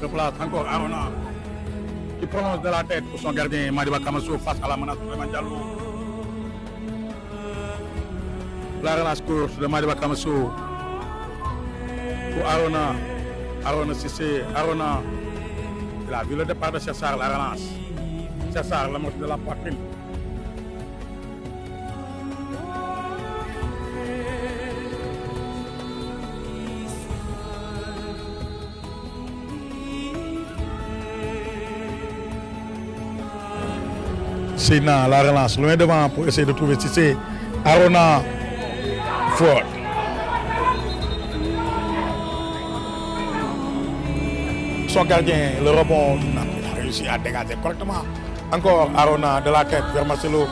Replace encore Arona qui prolonge de la tête pour son gardien Madiba Kamasso face à la menace de Souleymane Diallo. La relance course de Madiba Kamasso pour Arona. Arona Cissé, Arona. Il a vu le départ de Chassar, la relance. Chassar, la moitié de la poitrine. Sina, la relance, loin devant pour essayer de trouver Cissé. Arona, fort. Son gardien, le rebond, il a réussi à dégager correctement. Encore Arona de la tête vers Marcelo.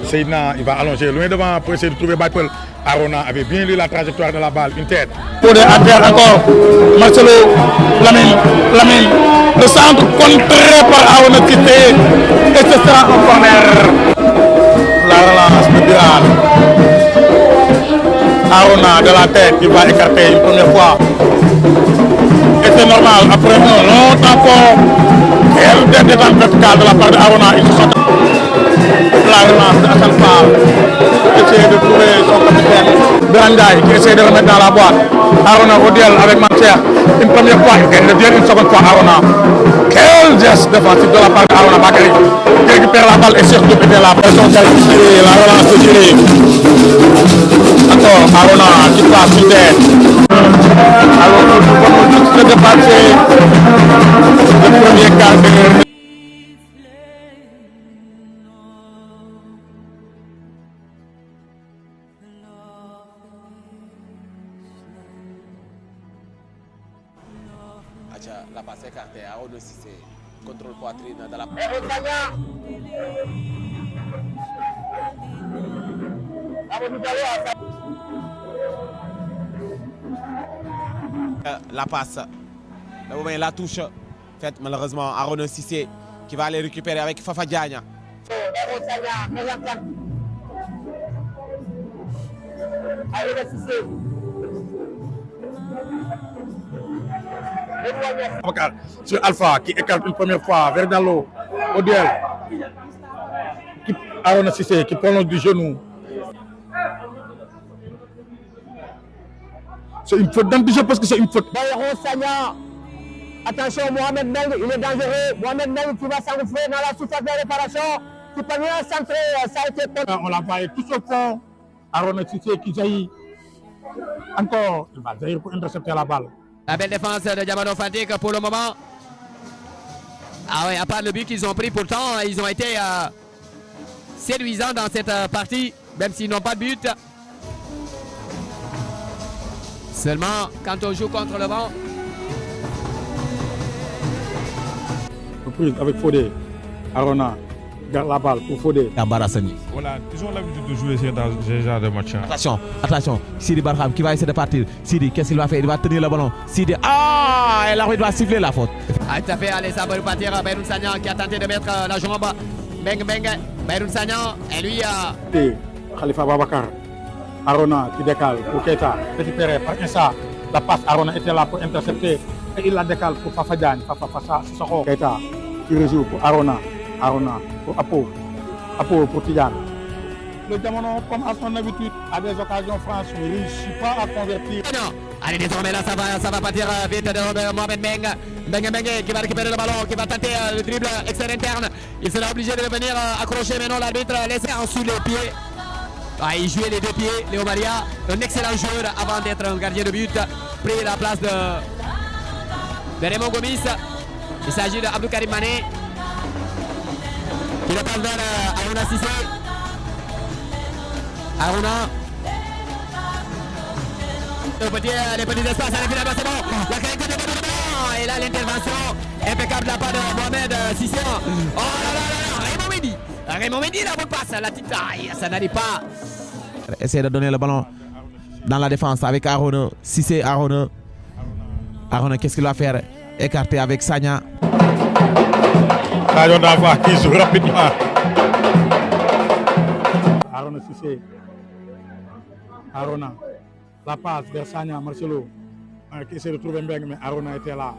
Seydina, il va allonger loin devant pour essayer de trouver Baipel. Arona avait bien lu la trajectoire de la balle, une tête. Pour des adversaires encore, Marcelo, Lamine, le centre contré par Arona Cissé. Et ce sera un corner. La relance de Bilal. Arona de la tête, il va écarter une première fois. Et c'est normal, après un long temps fort, quelle détente verticale de la part de Arona. Il se sort la relance de Hassan Fall. Essayer de trouver son capitaine Brandaï qui essaie de le mettre dans la boîte. Arona au duel avec Mancher. Une première fois, il gagne le duel, une seconde fois Arona. Quel geste défensif de la part d'Arona Bakary. Il récupère la balle et surtout était la pression qualifiée, la relance de Gilles. Encore Arona qui passe une tête. Alors nous pouvons juste se dépasser le premier quart d'heure. La passe écartée à Arona Cissé. Contrôle poitrine de la la passe. La touche faite malheureusement à Arona Cissé qui va aller récupérer avec Fafa Diagne. Sur Alpha qui écarte une première fois vers Dallo au duel. Arona Cissé qui prolonge du genou. C'est une faute d'anti-jeu parce que c'est une faute. Attention, Mohamed Meng, il est dangereux. Mohamed Meng qui va s'engouffrer dans la surface de réparation. Qui peut bien centrer, ça a été... On l'a envoyé tout au fond. Arona Cissé qui jaillit. Encore, il va jaillir pour intercepter la balle. La belle défense de Diamano Fatigue pour le moment. Ah ouais, à part le but qu'ils ont pris, pourtant, ils ont été séduisants dans cette partie, même s'ils n'ont pas de but. Seulement, quand on joue contre le vent. Reprise avec Fodé. Arona garde la balle pour Fodé. Barassani. Voilà, ils ont l'habitude de jouer dans ce genre de match. Attention, attention. Sidi Barham qui va essayer de partir. Sidi, qu'est-ce qu'il va faire? Il va tenir le ballon. Sidi, et l'arbitre va siffler la faute. Ah, tout à fait, allez, ça va repartir. Bayroun Sagnan qui a tenté de mettre la jambe. Beng. Bayroun Sagnan, et lui Khalifa Babakar. Arona qui décale pour Keita. Récupéré par Insa. La passe, Arona était là pour intercepter. Et il la décale pour Fafa Diagne. Fafa Sissoko. Keita qui rejoue pour Arona. Arona pour Apo pour Tidiane. Le Diamano, comme à son habitude, à des occasions franches, ne réussit pas à convertir. Allez, désormais là, ça va partir vite de Mohamed Meng. Meng qui va récupérer le ballon, qui va tenter le dribble externe interne. Il sera obligé de venir accrocher, mais non, l'arbitre laisse en sous les pieds. Ah, il jouait les deux pieds, Léo Maria, un excellent joueur avant d'être un gardien de but, pris la place de Raymond Gomis. Il s'agit de Abdou Karim Mané qui le passe vers Arona Cissé. Arona. Les petits espaces à la c'est bon. La qualité de développement. Et là l'intervention impeccable de la part de Mohamed Cissé. Oh là là, Raymond Mendy, la bonne passe, la petite taille, ça n'arrive pas. Essayer de donner le ballon dans la défense avec Arona Cissé. Arona, qu'est-ce qu'il va faire? Écarté avec Sagna. Rayon d'envoi qui joue rapidement. Arona Cissé. Arona. La passe vers Sagna, Marcelo. Qui essaie de trouver Mbeng, mais Arona était là.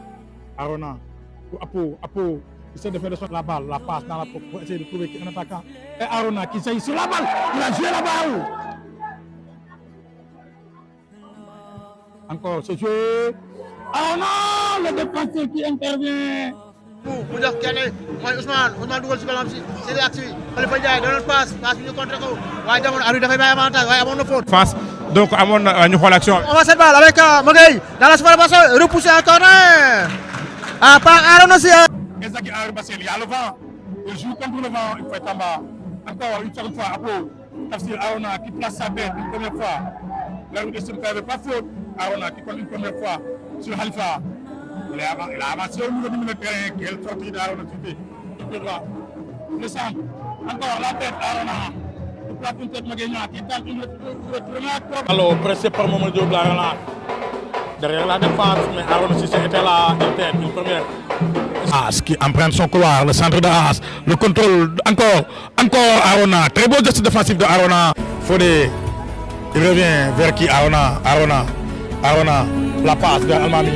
Arona, pour Apo, essaie de faire la balle, la passe dans la pour essayer de trouver un attaquant. Et Arona qui s'est sur la balle, il a joué la balle. Encore, c'est joué. Arona, le défenseur qui intervient. mu jox kenn mooy Ousmane dugal si balam si c'est axe bi Khalifa Ndiaye da doon passe bi ñu contre ko waaye jamono arbitre dafay bàyyi avantage waaye amoon na faute. Face donc amoon na ñu xool action. On va cette balle avec Magueye dans la superposition repoussé en corner par Arona Sy. Ezaki Henri Bassel, il y a le vent. Il joue contre le vent, il faut être en bas. Encore une seconde fois, Apo, Tafsir Arona qui place sa tête une première fois. L'arbitre ne fait pas faute. Arona qui compte une première fois sur Khalifa. Il a avancé au niveau du terrain, quelle sortie d'Arona Cité. Le centre, encore la tête Arona. Il place une tête Magueye qui tente une première. Alors, pressé par Mamadou Diop, la relance. Derrière la défense, mais Arona Cissé était là, une tête, une première. As qui emprunte son couloir, le centre de As, le contrôle, encore Arona. Très beau geste défensif de Arona. Fodé, il revient vers qui Arona, la passe vers Almami.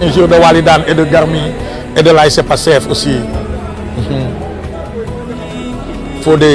Un jeu de Walidan et de Garmi et de l'AS Passef aussi. Fodé.